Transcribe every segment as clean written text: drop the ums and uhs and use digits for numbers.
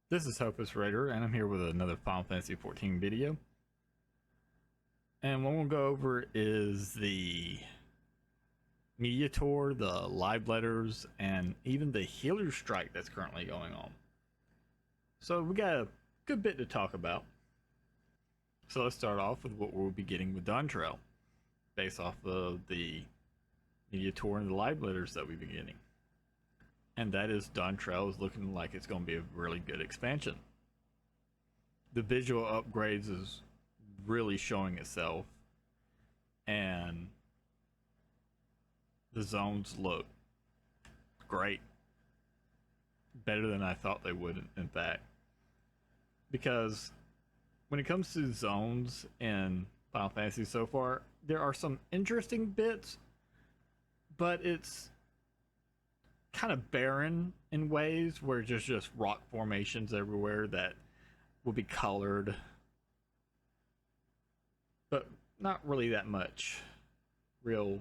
This is Hopus Raider, and I'm here with another Final Fantasy XIV video. And what we'll go over is the media tour, the live letters, and even the healer strike that's currently going on. So we got a good bit to talk about. So let's start off with what we'll be getting with Dawntrail, based off of the media tour and the live letters that we've been getting. And that is Dawntrail is looking like it's going to be a really good expansion. The visual upgrades is really showing itself, and the zones look great, better than I thought they would, in fact, because when it comes to zones in Final Fantasy so far, there are some interesting bits, but it's kind of barren in ways where there's just rock formations everywhere that will be colored, but not really that much real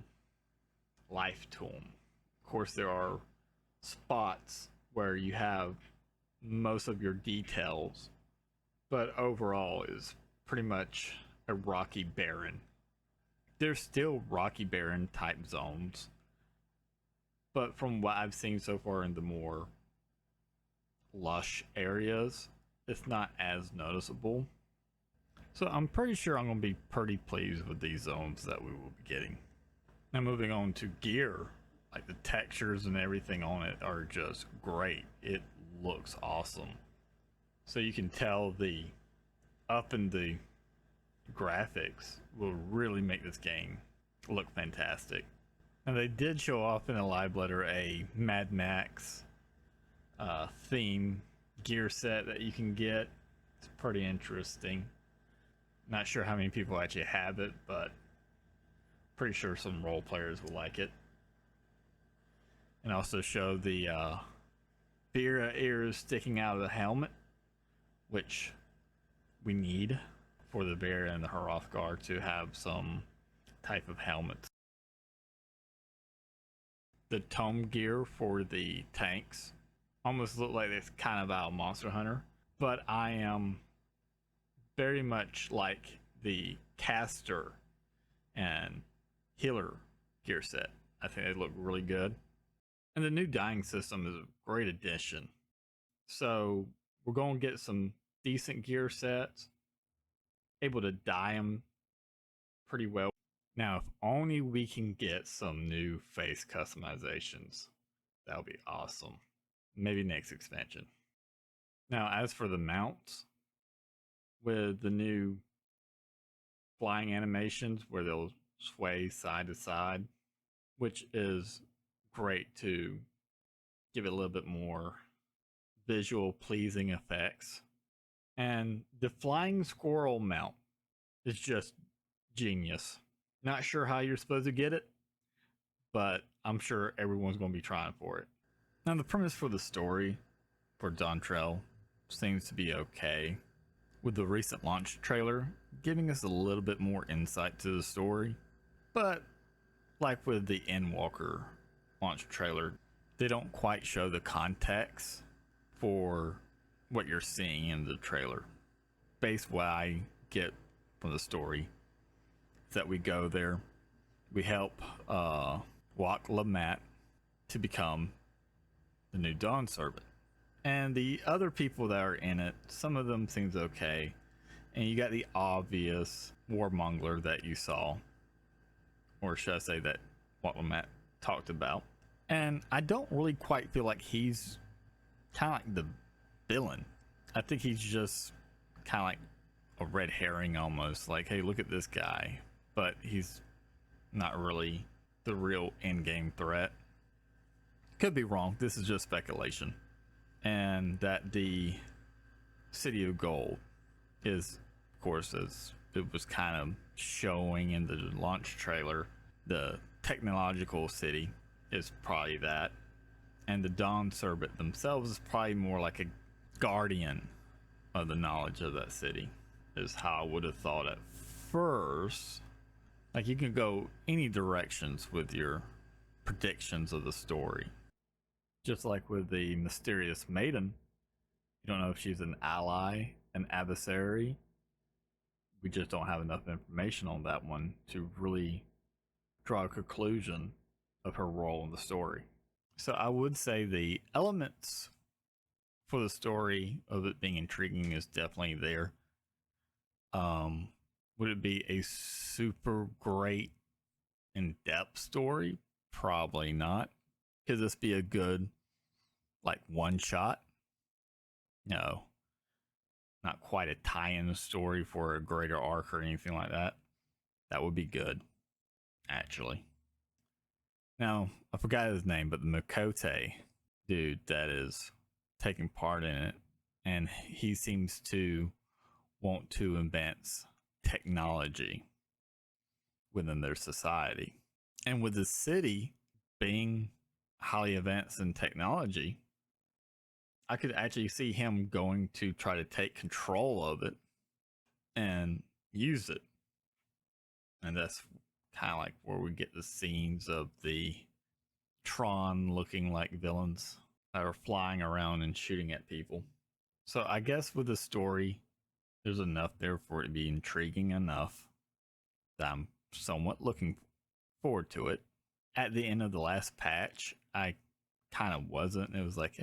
life to them. Of course, there are spots where you have most of your details, but overall is pretty much a rocky barren. There's still rocky barren type zones, but from what I've seen so far in the more lush areas, it's not as noticeable. So I'm pretty sure I'm going to be pretty pleased with these zones that we will be getting. Now moving on to gear, like the textures and everything on it are just great. It looks awesome. So you can tell the up in the graphics will really make this game look fantastic. And they did show off in a live letter a Mad Max theme gear set that you can get. It's pretty interesting. Not sure how many people actually have it, but pretty sure some role players will like it. And also show the Vera ears sticking out of the helmet, which we need for the Vera and the Hrothgar to have some type of helmets. The tome gear for the tanks almost look like it's kind of out of Monster Hunter, but I am very much like the caster and healer gear set. I think they look really good. And the new dyeing system is a great addition. So we're going to get some decent gear sets, able to dye them pretty well. Now, if only we can get some new face customizations, that would be awesome. Maybe next expansion. Now, as for the mounts, with the new flying animations where they'll sway side to side, which is great to give it a little bit more visual pleasing effects. And the flying squirrel mount is just genius. Not sure how you're supposed to get it, but I'm sure everyone's going to be trying for it. Now, the premise for the story for Dawntrail seems to be okay, with the recent launch trailer giving us a little bit more insight to the story. But like with the Endwalker launch trailer, they don't quite show the context for what you're seeing in the trailer. Based what I get from the story is that we go there, we help Wak Lamat to become the new Dawn Servant. And the other people that are in it, some of them seems okay. And you got the obvious warmonger that you saw, or should I say that Wak Lamat talked about. And I don't really quite feel like he's kind of like the villain. I think he's just kind of like a red herring almost. Like, hey, look at this guy. But he's not really the real in-game threat. Could be wrong. This is just speculation. And that the City of Gold is, of course, as it was kind of showing in the launch trailer, the technological city is probably that. And the Dawn Servant themselves is probably more like a guardian of the knowledge of that city, is how I would have thought at first. Like, you can go any directions with your predictions of the story. Just like with the Mysterious Maiden, You don't know if she's an ally, an adversary. We just don't have enough information on that one to really draw a conclusion of her role in the story. So I would say the elements for the story of it being intriguing is definitely there. Would it be a super great in-depth story? Probably not. Could this be a good like one shot? No. Not quite a tie-in story for a greater arc or anything like that. That would be good, actually. Now, I forgot his name, but the Makote dude that is taking part in it, and he seems to want to advance technology within their society. And with the city being highly advanced in technology, I could actually see him going to try to take control of it and use it. And that's kind of like where we get the scenes of the Tron looking like villains that are flying around and shooting at people. So I guess with the story, there's enough there for it to be intriguing enough that I'm somewhat looking forward to it. At the end of the last patch, I kind of wasn't. It was like,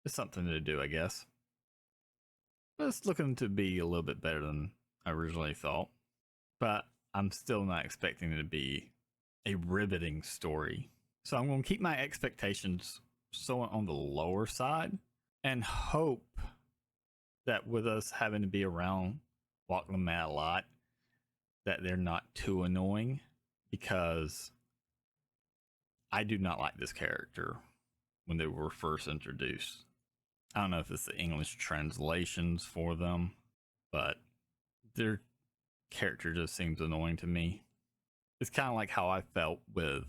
it's something to do, I guess. But it's looking to be a little bit better than I originally thought. But I'm still not expecting it to be a riveting story. So I'm going to keep my expectations somewhat on the lower side and hope that with us having to be around Walkman a lot, that they're not too annoying, because I do not like this character when they were first introduced. I don't know if it's the English translations for them, but their character just seems annoying to me. It's kind of like how I felt with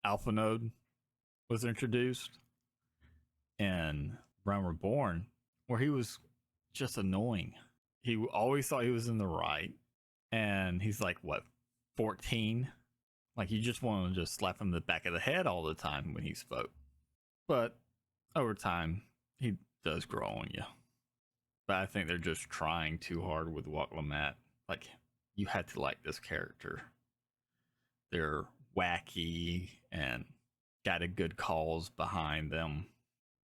Alpha Node was introduced in Realm Reborn, where he was just annoying. He always thought he was in the right, and he's like, what, 14? Like, you just want to just slap him in the back of the head all the time when he spoke. But over time, he does grow on you. But I think they're just trying too hard with Wachlamat. Like, you had to like this character. They're wacky and got a good cause behind them.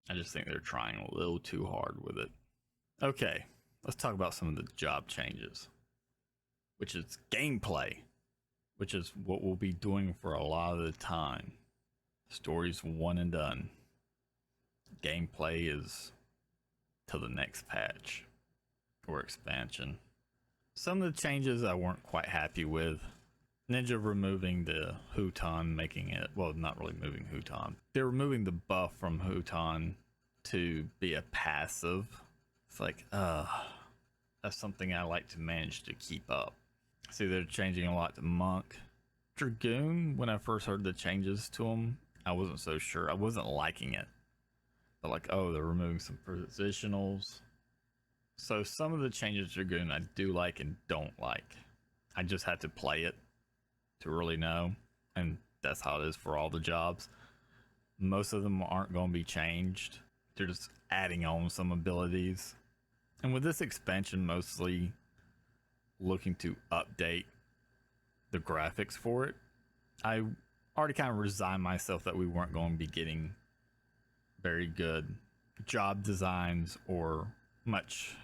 I just think they're trying a little too hard with it. Okay, let's talk about some of the job changes, which is gameplay, which is what we'll be doing for a lot of the time. Story's one and done. Gameplay is to the next patch or expansion. Some of the changes I weren't quite happy with. Ninja removing the Huton, making it, well, not really moving Huton. They're removing the buff from Huton to be a passive. It's like, that's something I like to manage to keep up. See, they're changing a lot to Monk. Dragoon, when I first heard the changes to him, I wasn't so sure. I wasn't liking it. But like, oh, they're removing some positionals. So some of the changes to Dragoon I do like and don't like. I just had to play it to really know. And that's how it is for all the jobs. Most of them aren't going to be changed. They're just adding on some abilities. And with this expansion, mostly looking to update the graphics for it, I already kind of resigned myself that we weren't going to be getting very good job designs or much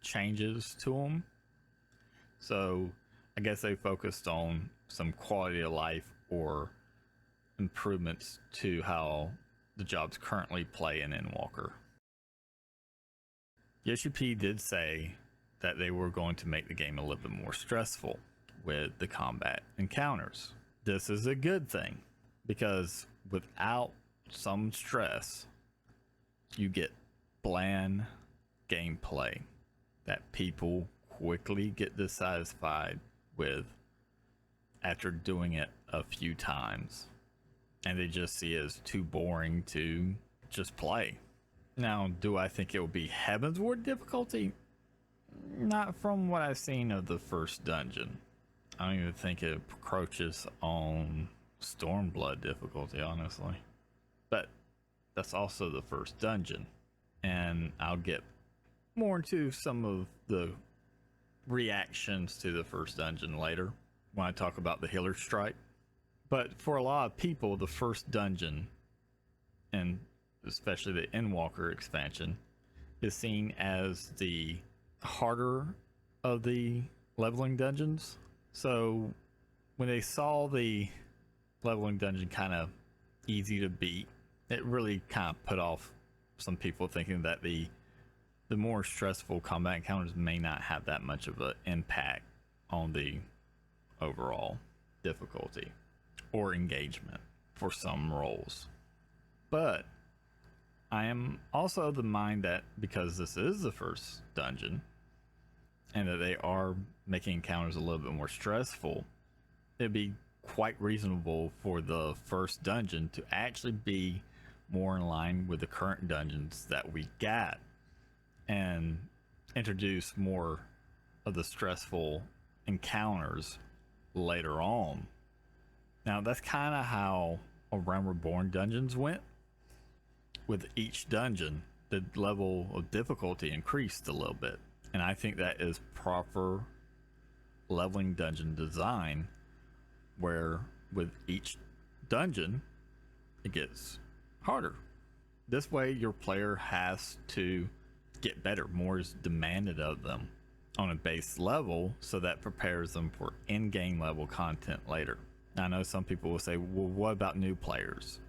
changes to them. So I guess they focused on some quality of life or improvements to how the jobs currently play in Endwalker. Yoshi P did say that they were going to make the game a little bit more stressful with the combat encounters. This is a good thing, because without some stress, you get bland gameplay that people quickly get dissatisfied with after doing it a few times, and they just see it as too boring to just play. Now, do I think it will be Heavensward difficulty? Not from what I've seen of the first dungeon. I don't even think it approaches on Stormblood difficulty, honestly. But that's also the first dungeon. and I'll get more into some of the reactions to the first dungeon later when I talk about the Healer Strike. But for a lot of people, the first dungeon, and especially the Endwalker expansion, is seen as the harder of the leveling dungeons. So when they saw the leveling dungeon kind of easy to beat, it really kind of put off some people, thinking that the more stressful combat encounters may not have that much of an impact on the overall difficulty or engagement for some roles. But I am also of the mind that because this is the first dungeon and that they are making encounters a little bit more stressful, it'd be quite reasonable for the first dungeon to actually be more in line with the current dungeons that we got and introduce more of the stressful encounters later on. Now, that's kind of how A Realm Reborn dungeons went. With each dungeon, the level of difficulty increased a little bit. And I think that is proper leveling dungeon design, where with each dungeon, it gets harder. This way, your player has to get better. More is demanded of them on a base level, so that prepares them for in-game level content later. Now, I know some people will say, well, what about new players?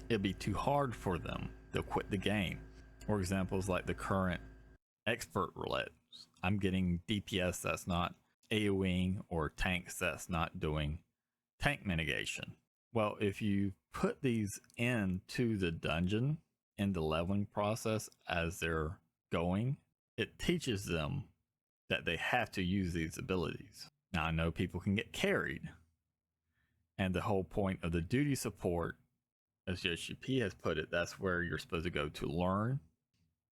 It'd be too hard for them. They'll quit the game. For examples like the current expert roulette. I'm getting DPS that's not AoEing or tanks that's not doing tank mitigation. Well, if you put these into the dungeon in the leveling process as they're going, it teaches them that they have to use these abilities. Now, I know people can get carried, and the whole point of the duty support, as JCP has put it, that's where you're supposed to go to learn.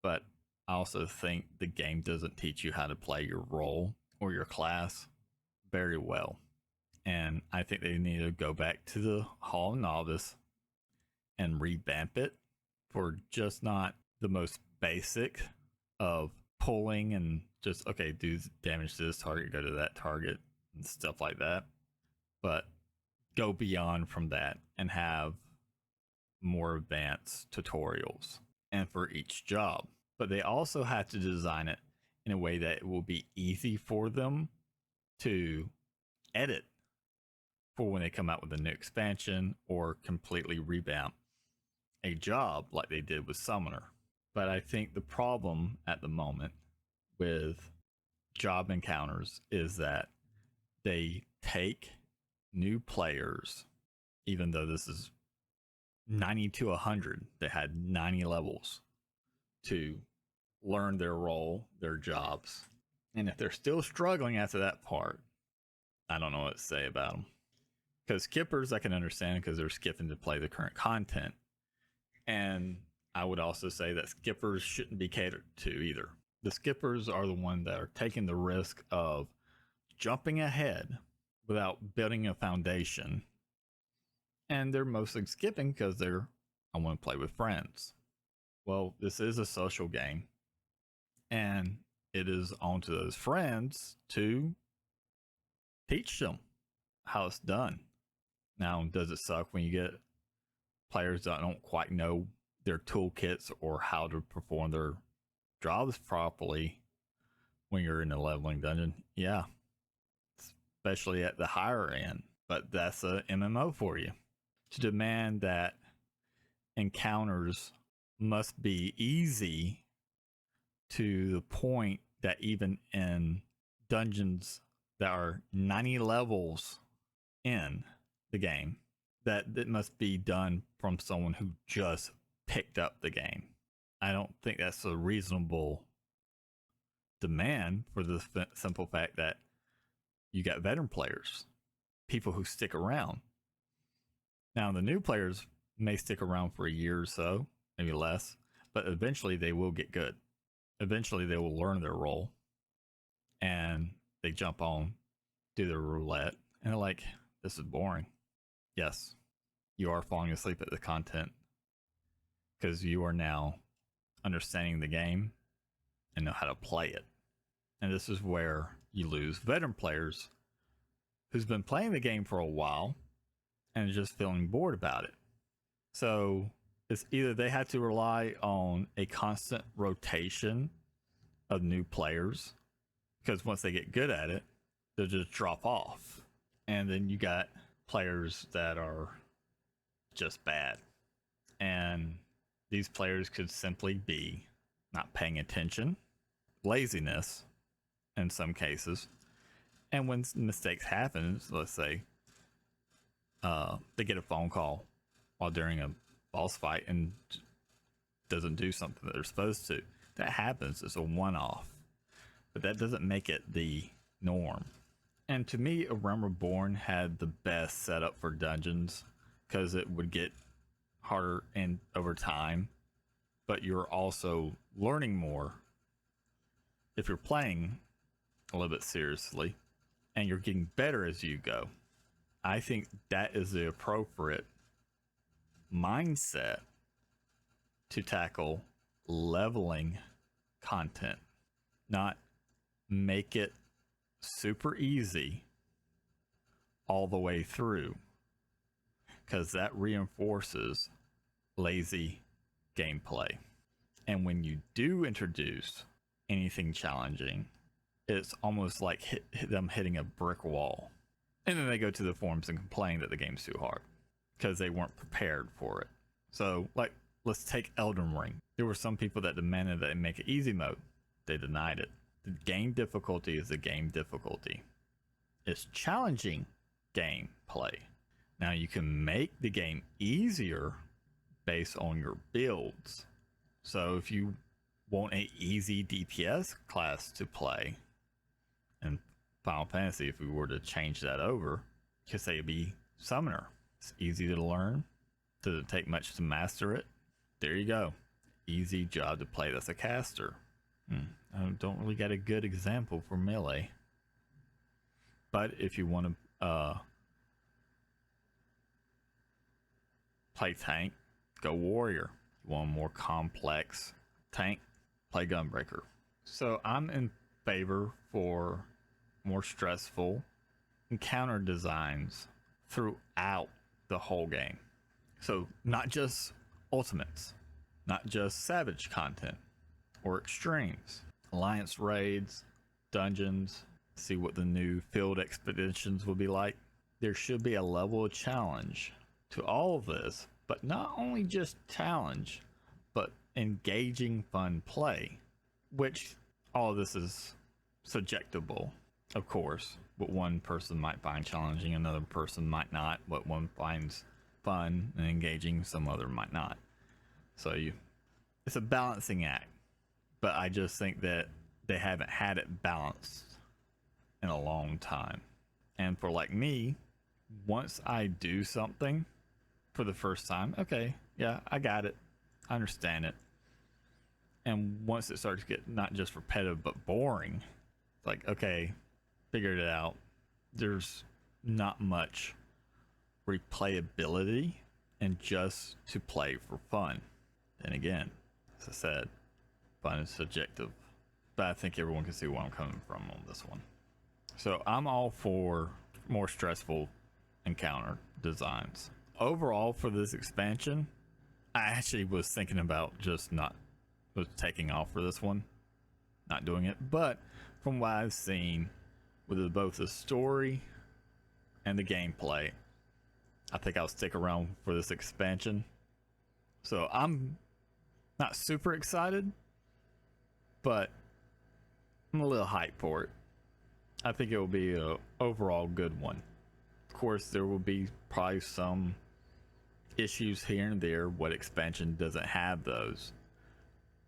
But I also think the game doesn't teach you how to play your role or your class very well. And I think they need to go back to the Hall of Novice and revamp it for just not the most basic of pulling and just, okay, do damage to this target, go to that target, and stuff like that. But go beyond from that and have more advanced tutorials and for each job. But they also have to design it in a way that it will be easy for them to edit for when they come out with a new expansion or completely revamp a job like they did with Summoner. But I think the problem at the moment with job encounters is that they take new players, even though this is 90 to 100, they had 90 levels to learn their role, their jobs. And if they're still struggling after that part, I don't know what to say about them. Because skippers, I can understand because they're skipping to play the current content. And I would also say that skippers shouldn't be catered to either. The skippers are the ones that are taking the risk of jumping ahead without building a foundation. And they're mostly skipping because I want to play with friends. Well, this is a social game. And it is on to those friends to teach them how it's done. Now, does it suck when you get players that don't quite know their toolkits or how to perform their jobs properly when you're in a leveling dungeon? Yeah, especially at the higher end. But that's a MMO for you. To demand that encounters must be easy to the point that even in dungeons that are 90 levels in the game, that it must be done from someone who just picked up the game. I don't think that's a reasonable demand for the simple fact that you got veteran players, people who stick around. Now, the new players may stick around for a year or so, maybe less, but eventually they will get good. Eventually they will learn their role and they jump on, do their roulette, and they're like, this is boring. Yes, you are falling asleep at the content because you are now understanding the game and know how to play it. And this is where you lose veteran players who's been playing the game for a while and is just feeling bored about it. So it's either they have to rely on a constant rotation of new players, because once they get good at it, they'll just drop off. And then you got players that are just bad. And these players could simply be not paying attention, laziness in some cases. And when mistakes happen, let's say they get a phone call while during a boss fight and doesn't do something that they're supposed to. That happens. It's a one-off. But that doesn't make it the norm. And to me, A Realm Reborn had the best setup for dungeons, because it would get harder and over time, but you're also learning more if you're playing a little bit seriously, and you're getting better as you go. I think that is the appropriate mindset to tackle leveling content, not make it super easy all the way through, because that reinforces lazy gameplay. And when you do introduce anything challenging, it's almost like them hitting a brick wall. And then they go to the forums and complain that the game's too hard because they weren't prepared for it. So, like, let's take Elden Ring. There were some people that demanded that they make it easy mode. They denied it. The game difficulty is the game difficulty. It's challenging gameplay. Now, you can make the game easier based on your builds. So if you want an easy DPS class to play in Final Fantasy, if we were to change that over, you could say it'd be Summoner. It's easy to learn. Doesn't take much to master it. There you go. Easy job to play. That's a caster. I don't really get a good example for melee. But if you want to play tank, go warrior. You want a more complex tank, play gunbreaker. So I'm in favor for more stressful encounter designs throughout the whole game. So not just ultimates, not just savage content or extremes. Alliance raids, dungeons, see what the new field expeditions will be like. There should be a level of challenge to all of this, but not only just challenge, but engaging fun play, which all of this is subjectable, of course. What one person might find challenging, another person might not. What one finds fun and engaging, some other might not. So it's a balancing act, but I just think that they haven't had it balanced in a long time. And for like me, once I do something for the first time, okay, yeah, I got it, I understand it. And once it starts to get not just repetitive but boring, it's like, okay, figured it out. There's not much replayability and just to play for fun. And again, as I said, fun is subjective, but I think everyone can see where I'm coming from on this one. So I'm all for more stressful encounter designs. Overall, for this expansion, I actually was thinking about was taking off for this one, not doing it. But from what I've seen with both the story and the gameplay, I think I'll stick around for this expansion. So I'm not super excited, but I'm a little hyped for it. I think it will be an overall good one. Of course, there will be probably some issues here and there. What expansion doesn't have those?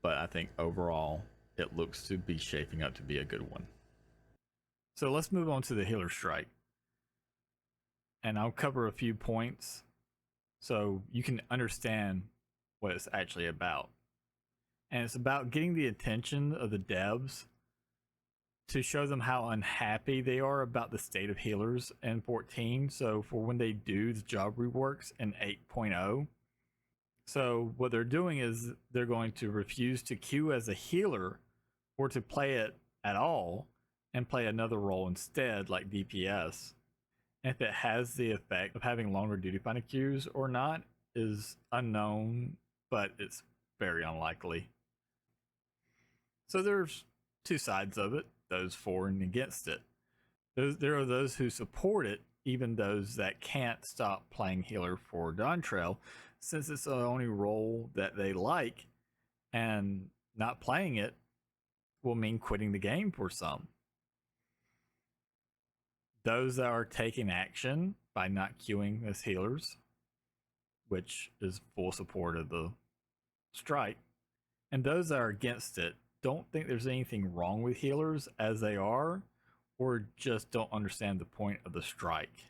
But I think overall, it looks to be shaping up to be a good one. So let's move on to the Healer Strike. And I'll cover a few points so you can understand what it's actually about. And it's about getting the attention of the devs to show them how unhappy they are about the state of healers in 14. So for when they do the job reworks in 8.0, So what they're doing is they're going to refuse to queue as a healer or to play it at all and play another role instead, like DPS. And if it has the effect of having longer duty finder queues or not is unknown, but it's very unlikely. So there's two sides of it, those for and against it. There are those who support it, even those that can't stop playing healer for Dawntrail, since it's the only role that they like, and not playing it will mean quitting the game for some. Those that are taking action by not queuing as healers, which is full support of the strike, and those that are against it don't think there's anything wrong with healers as they are, or just don't understand the point of the strike.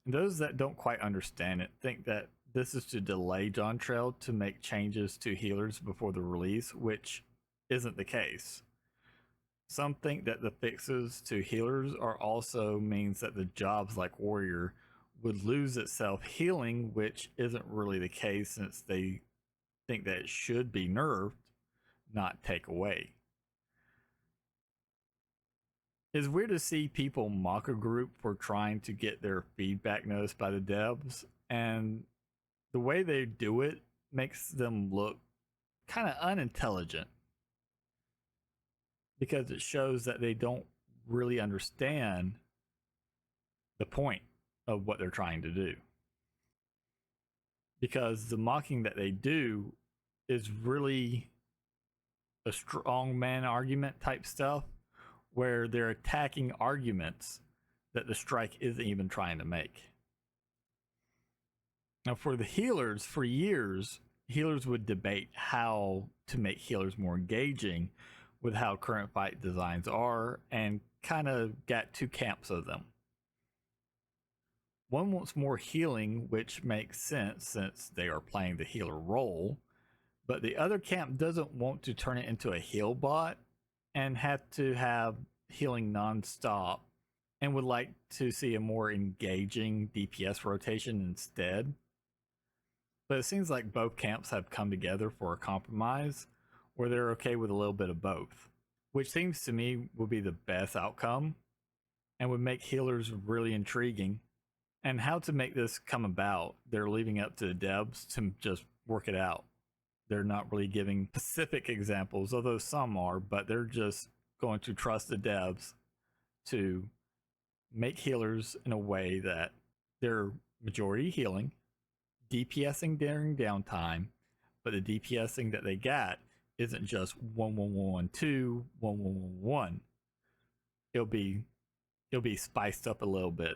And those that don't quite understand it think that this is to delay Dawntrail to make changes to healers before the release, which isn't the case. Some think that the fixes to healers are also means that the jobs like Warrior would lose itself healing, which isn't really the case since they think that it should be nerfed, not take away. It's weird to see people mock a group for trying to get their feedback noticed by the devs, and the way they do it makes them look kind of unintelligent because it shows that they don't really understand the point of what they're trying to do. Because the mocking that they do is really a strong man argument type stuff where they're attacking arguments that the strike isn't even trying to make. Now, for the healers, for years, healers would debate how to make healers more engaging with how current fight designs are, and kind of got two camps of them. One wants more healing, which makes sense since they are playing the healer role, but the other camp doesn't want to turn it into a heal bot and have to have healing non-stop, and would like to see a more engaging DPS rotation instead. But it seems like both camps have come together for a compromise where they're okay with a little bit of both, which seems to me would be the best outcome and would make healers really intriguing. And how to make this come about, they're leaving up to the devs to just work it out. They're not really giving specific examples, although some are, but they're just going to trust the devs to make healers in a way that they're majority healing, DPSing during downtime, but the DPSing that they got isn't just 1-1-1-1-2, 1-1-1-1. It'll be spiced up a little bit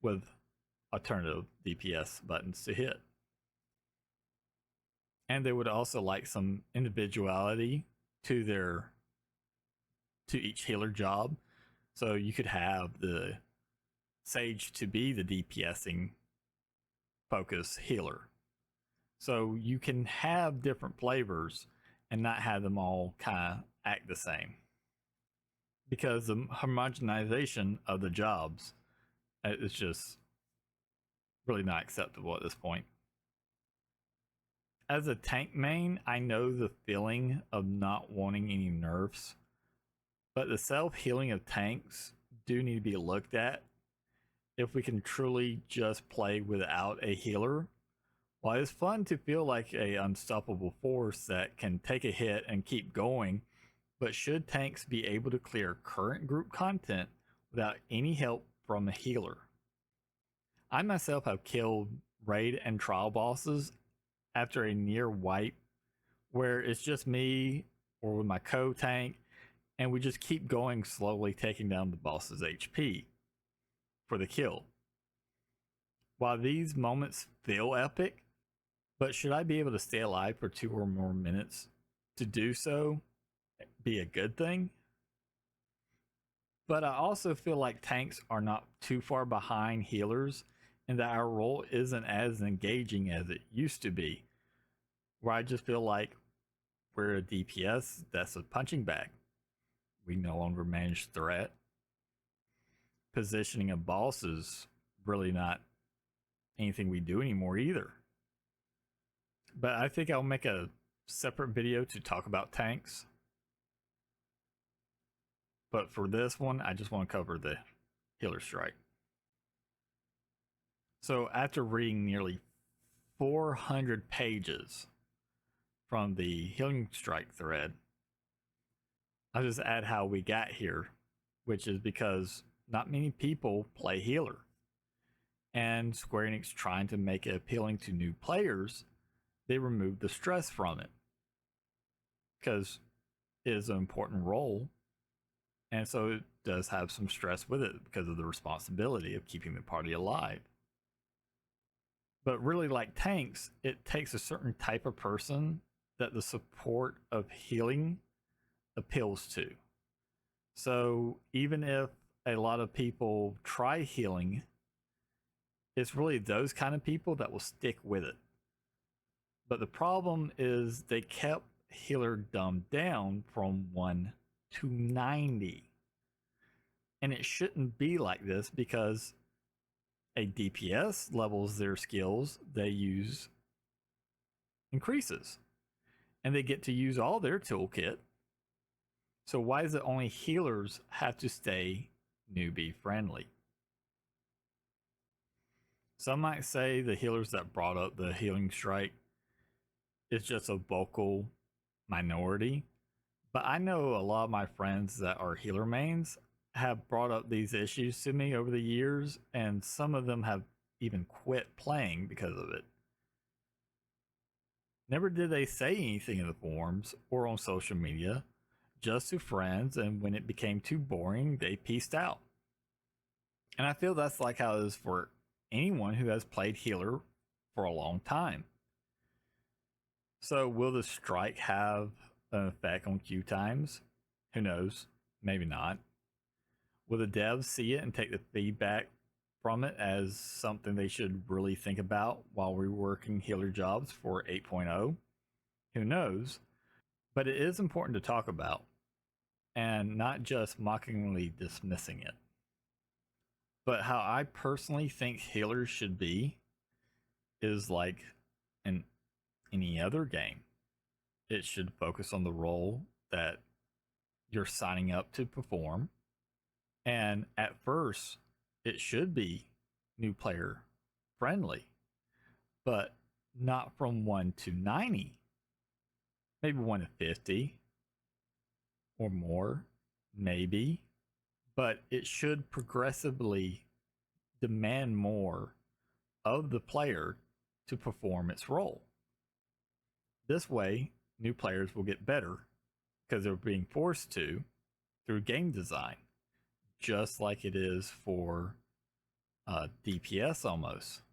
with alternative DPS buttons to hit. And they would also like some individuality to each healer job. So you could have the Sage to be the DPSing focus healer. So you can have different flavors and not have them all kind of act the same. Because the homogenization of the jobs is just really not acceptable at this point. As a tank main, I know the feeling of not wanting any nerfs, but the self-healing of tanks do need to be looked at if we can truly just play without a healer. While it's fun to feel like a unstoppable force that can take a hit and keep going, but should tanks be able to clear current group content without any help from a healer? I myself have killed raid and trial bosses after a near wipe where it's just me or with my co-tank, and we just keep going slowly, taking down the boss's HP for the kill. While these moments feel epic, but should I be able to stay alive for 2 or more minutes to do so be a good thing? But I also feel like tanks are not too far behind healers, and that our role isn't as engaging as it used to be, where I just feel like we're a DPS that's a punching bag. We no longer manage threat. Positioning of boss is really not anything we do anymore either. but I think I'll make a separate video to talk about tanks. But for this one, I just want to cover the Healer Strike. So after reading nearly 400 pages from the Healing Strike thread, I'll just add how we got here, which is because not many people play healer. And Square Enix trying to make it appealing to new players, they removed the stress from it. Because it is an important role, and so it does have some stress with it because of the responsibility of keeping the party alive. But really, like tanks, it takes a certain type of person that the support of healing appeals to. So even if a lot of people try healing, it's really those kind of people that will stick with it. But the problem is they kept healer dumbed down from 1 to 90. And it shouldn't be like this, because a DPS levels their skills they use increases. And they get to use all their toolkit. So why does it only healers have to stay newbie friendly? Some might say the healers that brought up the Healing Strike is just a vocal minority, but I know a lot of my friends that are healer mains have brought up these issues to me over the years, and some of them have even quit playing because of it. Never did they say anything in the forums or on social media, just to friends, and when it became too boring, they peaced out. And I feel that's like how it is for anyone who has played healer for a long time. So will the strike have an effect on queue times? Who knows? Maybe not. Will the devs see it and take the feedback from it as something they should really think about while reworking healer jobs for 8.0? Who knows? But it is important to talk about, and not just mockingly dismissing it. But how I personally think healers should be is like in any other game. It should focus on the role that you're signing up to perform. And at first, it should be new player friendly, but not from 1 to 90. Maybe 1 to 50 or more, maybe. But it should progressively demand more of the player to perform its role. This way, new players will get better because they're being forced to through game design, just like it is for DPS almost.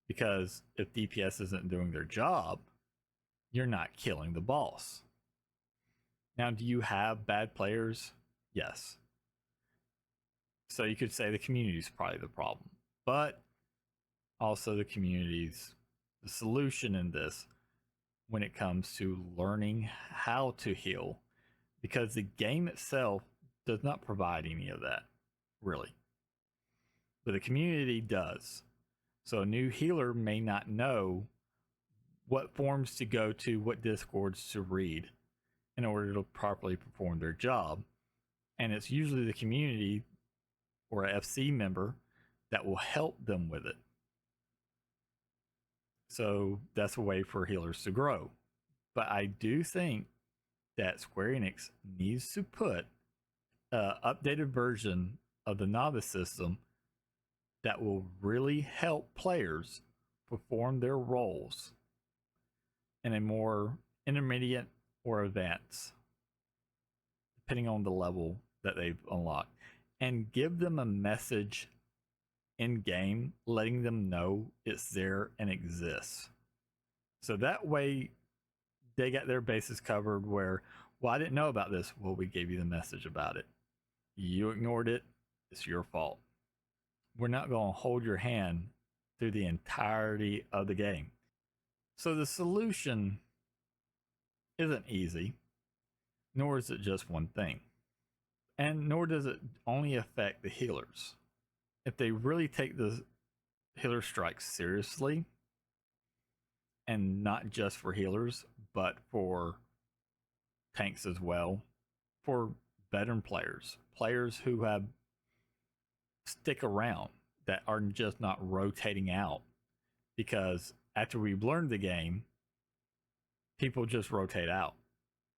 Because if DPS isn't doing their job, you're not killing the boss. Now, do you have bad players? Yes. So you could say the community is probably the problem, but also the community's the solution in this when it comes to learning how to heal, because the game itself does not provide any of that, really. But the community does. So a new healer may not know what forums to go to, what discords to read in order to properly perform their job. And it's usually the community or a FC member that will help them with it. So that's a way for healers to grow. But I do think that Square Enix needs to put an updated version of the novice system that will really help players perform their roles in a more intermediate or advanced, depending on the level that they've unlocked, and give them a message in game letting them know it's there and exists. So that way they got their bases covered where, well, I didn't know about this. Well, we gave you the message about it. You ignored it. It's your fault. We're not going to hold your hand through the entirety of the game. So the solution isn't easy, nor is it just one thing. And nor does it only affect the healers. If they really take the healer strikes seriously, and not just for healers, but for tanks as well, for veteran players, players who have stick around that are just not rotating out because after we've learned the game, people just rotate out.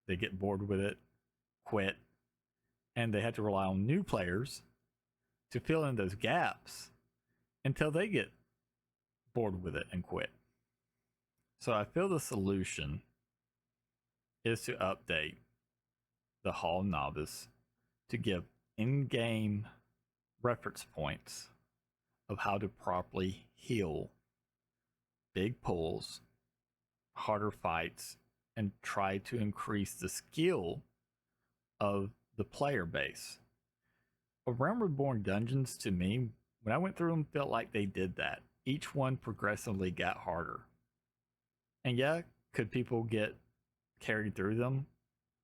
They get bored with it, quit, and they have to rely on new players to fill in those gaps until they get bored with it and quit. So I feel the solution is to update the Hall Novice to give in-game reference points of how to properly heal big pulls, harder fights, and try to increase the skill of the player base. Realm Reborn dungeons, to me, when I went through them, felt like they did that. Each one progressively got harder. And yeah, could people get carried through them?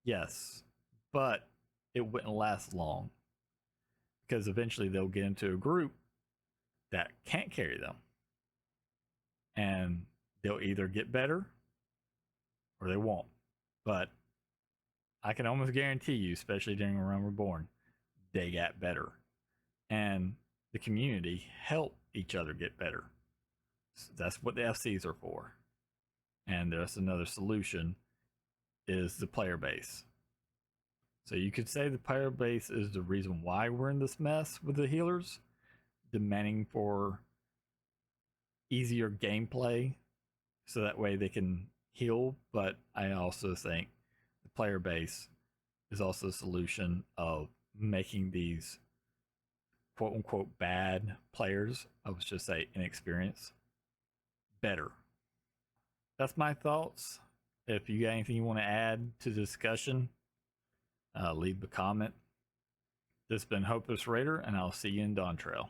Yes. But it wouldn't last long. Because eventually they'll get into a group that can't carry them. And they'll either get better or they won't. But I can almost guarantee you, especially during Realm Reborn, they got better. And the community helped each other get better. So that's what the FCs are for. And there's another solution is the player base. So you could say the player base is the reason why we're in this mess with the healers, demanding for easier gameplay so that way they can heal. But I also think the player base is also a solution of making these quote unquote bad players, I would just say inexperienced, better. That's my thoughts. If you got anything you want to add to the discussion, leave a comment. This has been Hopeless Raider, and I'll see you in Dawntrail.